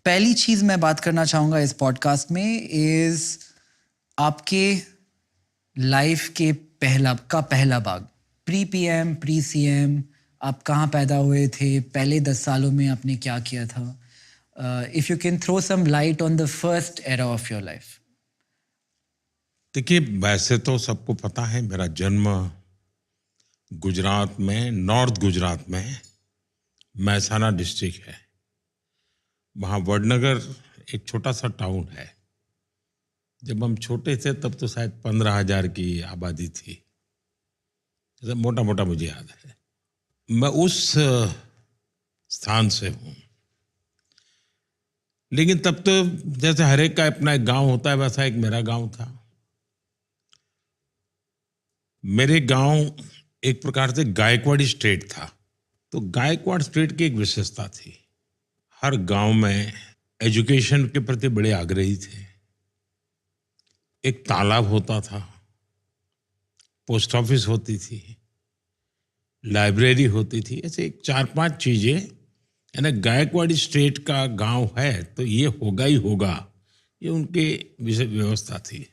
पहली चीज मैं बात करना चाहूंगा इस पॉडकास्ट में इज आपके लाइफ के पहला भाग, प्री पीएम, प्री सीएम, आप कहाँ पैदा हुए थे, पहले 10 सालों में आपने क्या किया था. If you can throw some light on the first era of your life. देखिए, वैसे तो सबको पता है मेरा जन्म गुजरात में, नॉर्थ गुजरात में महसाना डिस्ट्रिक्ट है. वहाँ वडनगर एक छोटा सा टाउन है. जब हम छोटे थे तब तो शायद 15,000 की आबादी थी, जैसे मोटा मोटा मुझे याद है. मैं उस स्थान से हूँ. लेकिन तब तो जैसे हर एक का अपना एक गांव होता है, वैसा एक मेरा गांव था. मेरे गांव एक प्रकार से गायकवाड़ी स्टेट था. तो गायकवाड़ स्टेट की एक विशेषता थी, हर गांव में एजुकेशन के प्रति बड़े आग्रही थे. एक तालाब होता था, पोस्ट ऑफिस होती थी, लाइब्रेरी होती थी. ऐसे एक 4-5 चीजें, यानी गायकवाड़ी स्टेट का गांव है तो ये होगा ही होगा, ये उनके व्यवस्था थी.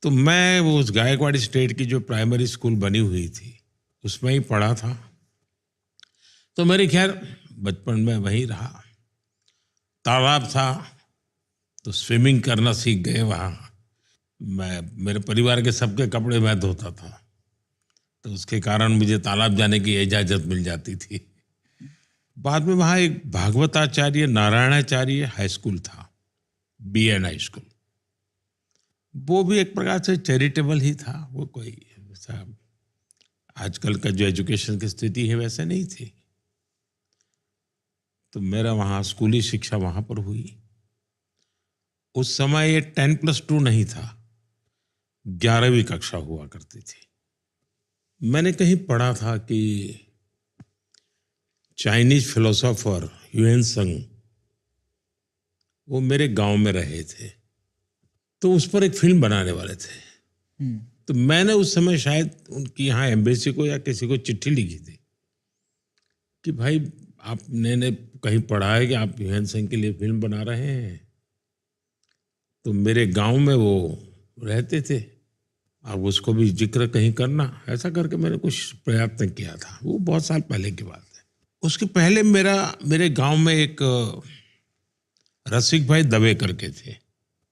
तो मैं वो उस गायकवाड़ी स्टेट की जो प्राइमरी स्कूल बनी हुई थी उसमें ही पढ़ा था. तो मेरे खैर बचपन में वहीं रहा. तालाब था तो स्विमिंग करना सीख गए वहाँ. मेरे परिवार के सबके कपड़े मैं धोता था, तो उसके कारण मुझे तालाब जाने की इजाज़त मिल जाती थी. बाद में वहाँ एक भागवताचार्य नारायणाचार्य हाई स्कूल था, BN हाई स्कूल. वो भी एक प्रकार से चैरिटेबल ही था. वो कोई ऐसा आजकल का जो एजुकेशन की स्थिति है वैसे नहीं थी. तो मेरा वहाँ स्कूली शिक्षा वहाँ पर हुई. उस समय ये 10+2 नहीं था, 11वीं कक्षा हुआ करती थी. मैंने कहीं पढ़ा था कि चाइनीज फिलोसोफर ह्यूएन त्संग वो मेरे गांव में रहे थे, तो उस पर एक फिल्म बनाने वाले थे. तो मैंने उस समय शायद उनकी यहाँ एम्बेसी को या किसी को चिट्ठी लिखी थी कि भाई आपने कहीं पढ़ा है कि आप ह्यूएन त्संग के लिए फिल्म बना रहे हैं, तो मेरे गांव में वो रहते थे, आप उसको भी जिक्र कहीं करना. ऐसा करके मैंने कुछ प्रयत्न किया था. वो बहुत साल पहले की बात है. उसके पहले मेरे गांव में एक रसिक भाई दवे करके थे.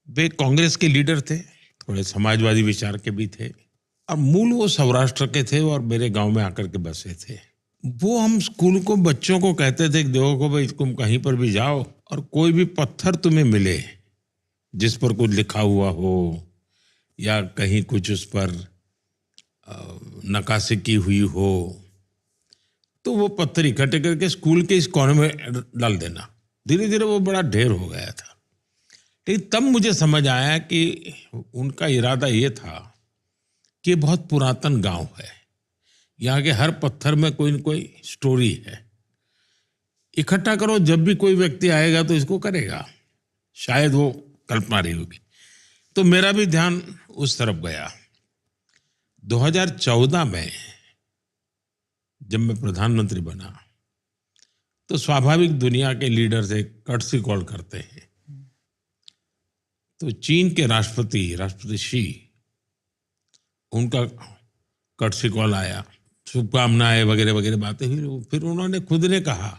वे कांग्रेस के लीडर थे, थोड़े समाजवादी विचार के भी थे, और मूल वो सौराष्ट्र के थे और मेरे गांव में आकर के बसे थे. वो हम स्कूल को बच्चों को कहते थे कि देखो भाई, तुम कहीं पर भी जाओ और कोई भी पत्थर तुम्हें मिले जिस पर कुछ लिखा हुआ हो या कहीं कुछ उस पर नक्काशी की हुई हो, तो वो पत्थर इकट्ठे करके स्कूल के इस कोने में डाल देना. धीरे धीरे वो बड़ा ढेर हो गया था. लेकिन तब मुझे समझ आया कि उनका इरादा ये था कि बहुत पुरातन गांव है, यहाँ के हर पत्थर में कोई न कोई स्टोरी है. इकट्ठा करो, जब भी कोई व्यक्ति आएगा तो इसको करेगा. शायद वो कल्पना रही होगी. तो मेरा भी ध्यान उस तरफ गया. 2014 में जब मैं प्रधानमंत्री बना तो स्वाभाविक दुनिया के लीडर से कर्टसी कॉल करते हैं. तो चीन के राष्ट्रपति शी, उनका कर्टसी कॉल आया, शुभकामनाएं वगैरह वगैरह बातें हुई. फिर उन्होंने खुद ने कहा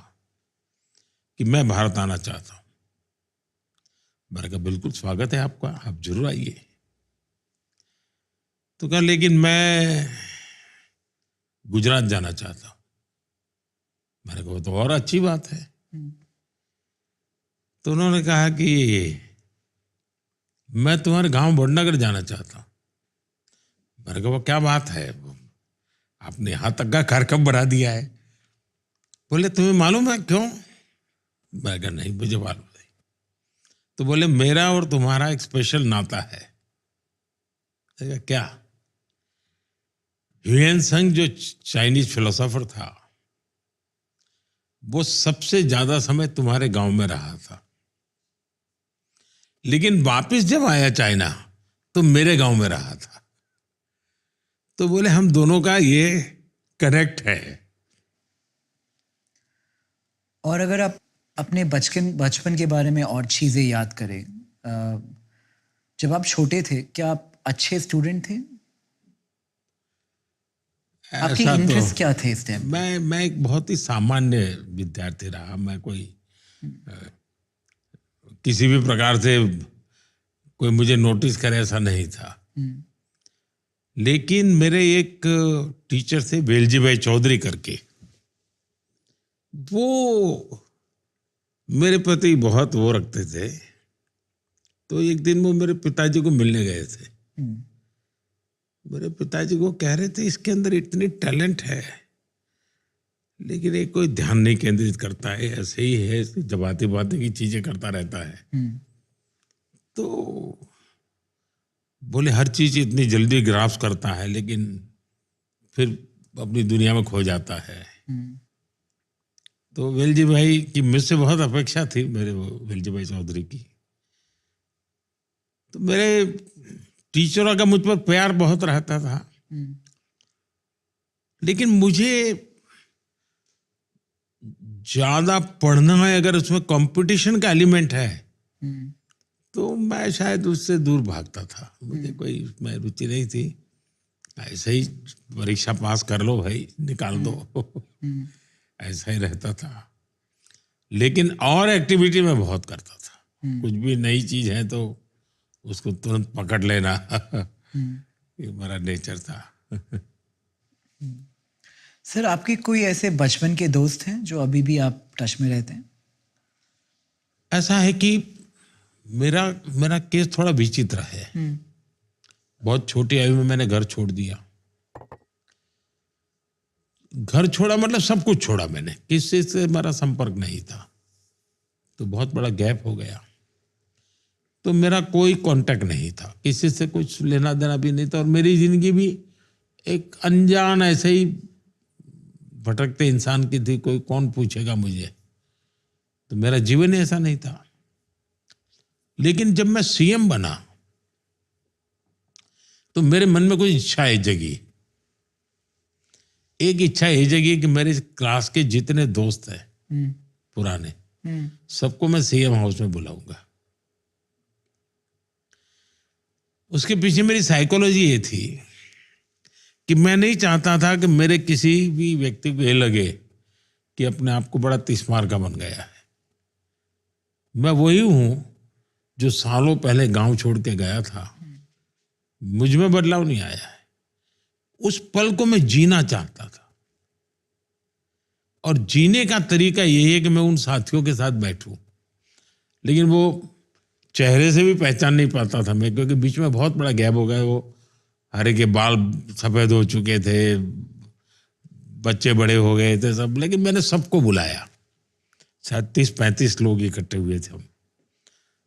कि मैं भारत आना चाहता हूं. मैंने कहा बिल्कुल स्वागत है आपका, आप जरूर आइए. तो कहा लेकिन मैं गुजरात जाना चाहता हूं. मैंने कहा तो और अच्छी बात है. तो उन्होंने कहा कि मैं तुम्हारे गांव वडनगर जाना चाहता हूं. मैंने कहा वो क्या बात है, आपने यहां तक का कार्यक्रम बना दिया है. बोले तुम्हें मालूम है क्यों? मैंने कहा नहीं, मुझे मालूम नहीं. तो बोले मेरा और तुम्हारा एक स्पेशल नाता है. क्या? ह्यूएन त्संग जो चाइनीज फिलोसोफर था, वो सबसे ज्यादा समय तुम्हारे गांव में रहा था, लेकिन वापस जब आया चाइना तो मेरे गांव में रहा था. तो बोले हम दोनों का ये कनेक्ट है. और अगर आप अपने बचपन के बारे में और चीज़ें याद करें, जब आप छोटे थे क्या आप अच्छे स्टूडेंट थे? आपके ऐसा तो इंटरेस्ट क्या थे इस टाइम? मैं एक बहुत ही सामान्य विद्यार्थी रहा। मैं कोई किसी भी प्रकार से कोई मुझे नोटिस करे ऐसा नहीं था। लेकिन मेरे एक टीचर थे वेलजी भाई चौधरी करके, वो मेरे प्रति बहुत वो रखते थे। तो एक दिन वो मेरे पिताजी को मिलने गए थे। मेरे पिताजी को कह रहे थे इसके अंदर इतनी टैलेंट है लेकिन ये कोई ध्यान नहीं केंद्रित करता है, ऐसे ही है, जबाती बातें की चीजें करता रहता है। तो बोले हर चीज इतनी जल्दी ग्रास्प करता है लेकिन फिर अपनी दुनिया में खो जाता है। तो वेलजी भाई की मुझसे बहुत अपेक्षा थी, मेरे वो वेलजी भाई चौधरी की। तो मेरे टीचरों का मुझ पर प्यार बहुत रहता था। लेकिन मुझे ज्यादा पढ़ना है, अगर उसमें कंपटीशन का एलिमेंट है तो मैं शायद उससे दूर भागता था। मुझे कोई उसमें रुचि नहीं थी। ऐसे ही परीक्षा पास कर लो भाई, निकाल दो, ऐसा ही रहता था। लेकिन और एक्टिविटी में बहुत करता था। कुछ भी नई चीज है तो उसको तुरंत पकड़ लेना ये मेरा नेचर था। सर आपके कोई ऐसे बचपन के दोस्त हैं जो अभी भी आप टच में रहते हैं? ऐसा है कि मेरा मेरा केस थोड़ा विचित्र है। बहुत छोटी आयु में मैंने घर छोड़ दिया। घर छोड़ा मतलब सब कुछ छोड़ा मैंने, किसी से मेरा संपर्क नहीं था। तो बहुत बड़ा गैप हो गया। तो मेरा कोई कांटेक्ट नहीं था, किसी से कुछ लेना देना भी नहीं था। और मेरी जिंदगी भी एक अनजान ऐसे ही भटकते इंसान की थी। कोई कौन पूछेगा मुझे, तो मेरा जीवन ही ऐसा नहीं था। लेकिन जब मैं सीएम बना तो मेरे मन में कुछ इच्छाएं जगी। एक इच्छा ये जगी कि मेरे क्लास के जितने दोस्त हैं पुराने, सबको मैं सीएम हाउस में बुलाऊंगा। उसके पीछे मेरी साइकोलॉजी ये थी कि मैं नहीं चाहता था कि मेरे किसी भी व्यक्ति को ये लगे कि अपने आप को बड़ा तिस्मार का बन गया है। मैं वही हूं जो सालों पहले गांव छोड़ के गया था। मुझ में बदलाव नहीं आया है। उस पल को मैं जीना चाहता था। और जीने का तरीका यही है कि मैं उन साथियों के साथ बैठूं। लेकिन वो चेहरे से भी पहचान नहीं पाता था मैं, क्योंकि बीच में बहुत बड़ा गैप हो गया। वो हरे के बाल सफेद हो चुके थे, बच्चे बड़े हो गए थे सब। लेकिन मैंने सबको बुलाया। शायद 30-35 लोग इकट्ठे हुए थे हम।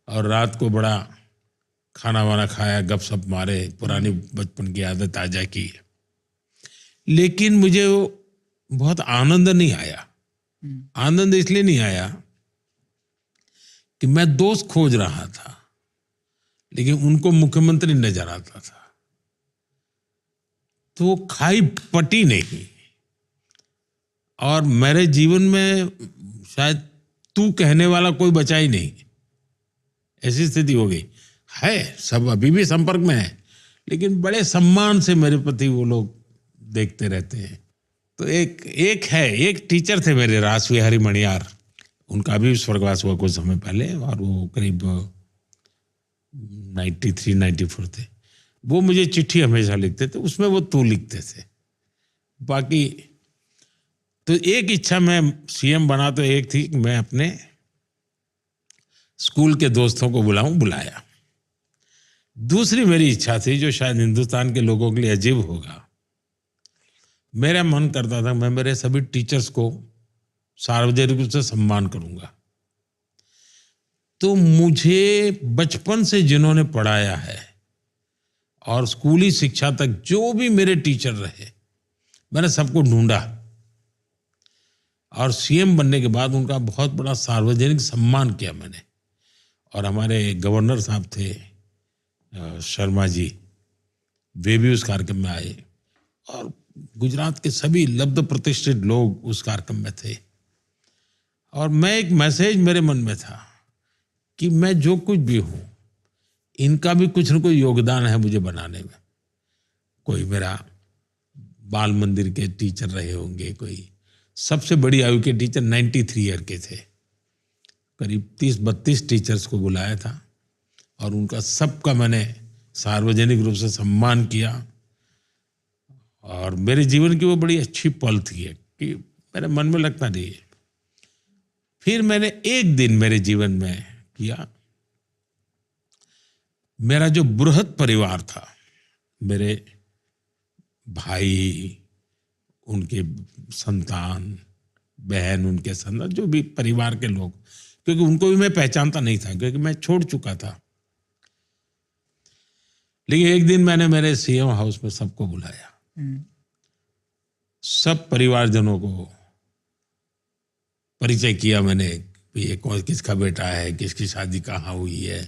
और रात को बड़ा खाना वाना खाया, गपशप मारे, पुरानी बचपन की आदत ताजा की। लेकिन मुझे वो बहुत आनंद नहीं आया। आनंद इसलिए नहीं आया कि मैं दोस्त खोज रहा था, लेकिन उनको मुख्यमंत्री नजर आता था। तो वो खाई पटी नहीं। और मेरे जीवन में शायद तू कहने वाला कोई बचा ही नहीं, ऐसी स्थिति हो गई है। सब अभी भी संपर्क में है, लेकिन बड़े सम्मान से मेरे प्रति वो लोग देखते रहते हैं। तो एक टीचर थे मेरे, रासविहारी मणियार। उनका भी स्वर्गवास हुआ कुछ समय पहले, और वो करीब 93-94 थे। वो मुझे चिट्ठी हमेशा लिखते थे, उसमें वो तू लिखते थे। बाकी तो एक इच्छा, मैं सीएम बना तो एक थी कि मैं अपने स्कूल के दोस्तों को बुलाया। दूसरी मेरी इच्छा थी, जो शायद हिंदुस्तान के लोगों के लिए अजीब होगा। मेरा मन करता था मैं मेरे सभी टीचर्स को सार्वजनिक रूप से सम्मान करूंगा। तो मुझे बचपन से जिन्होंने पढ़ाया है और स्कूली शिक्षा तक जो भी मेरे टीचर रहे, मैंने सबको ढूंढा। और सीएम बनने के बाद उनका बहुत बड़ा सार्वजनिक सम्मान किया मैंने। और हमारे गवर्नर साहब थे शर्मा जी, वे भी उस कार्यक्रम में आए। और गुजरात के सभी लब्ध प्रतिष्ठित लोग उस कार्यक्रम में थे। और मैं एक मैसेज मेरे मन में था कि मैं जो कुछ भी हूँ, इनका भी कुछ न कुछ योगदान है मुझे बनाने में। कोई मेरा बाल मंदिर के टीचर रहे होंगे, कोई सबसे बड़ी आयु के टीचर 93 ईयर के थे। करीब 30-32 टीचर्स को बुलाया था और उनका सबका मैंने सार्वजनिक रूप से सम्मान किया। और मेरे जीवन की वो बड़ी अच्छी पल थी कि मेरे मन में लगता नहीं है। फिर मैंने एक दिन मेरे जीवन में किया, मेरा जो बृहद परिवार था, मेरे भाई, उनके संतान, बहन, उनके संतान, जो भी परिवार के लोग, क्योंकि उनको भी मैं पहचानता नहीं था क्योंकि मैं छोड़ चुका था। लेकिन एक दिन मैंने मेरे सीएम हाउस में सबको बुलाया, सब परिवारजनों को परिचय किया मैंने कि ये कौन किसका बेटा है, किसकी शादी कहाँ हुई है,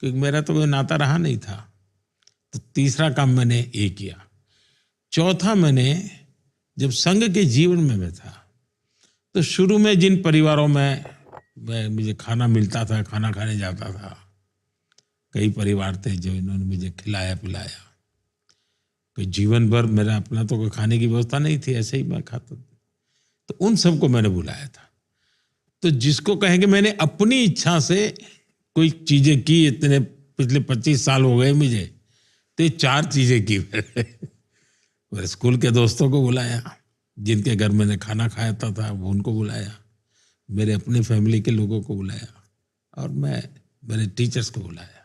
क्योंकि मेरा तो कोई नाता रहा नहीं था। तो तीसरा काम मैंने ये किया। चौथा, मैंने जब संघ के जीवन में मैं था तो शुरू में जिन परिवारों में मुझे खाना मिलता था, खाना खाने जाता था, कई परिवार थे जो इन्होंने मुझे खिलाया पिलाया। कोई जीवन भर मेरा अपना तो कोई खाने की व्यवस्था नहीं थी, ऐसे ही मैं खाता था। तो उन सबको मैंने बुलाया था। तो जिसको कहेंगे मैंने अपनी इच्छा से कोई चीजें की, इतने पिछले 25 साल हो गए मुझे, तो ये 4 चीजें की मेरे स्कूल के दोस्तों को बुलाया, जिनके घर मैंने खाना खाया था वो उनको बुलाया, मेरे अपने फैमिली के लोगों को बुलाया, और मैं मेरे टीचर्स को बुलाया।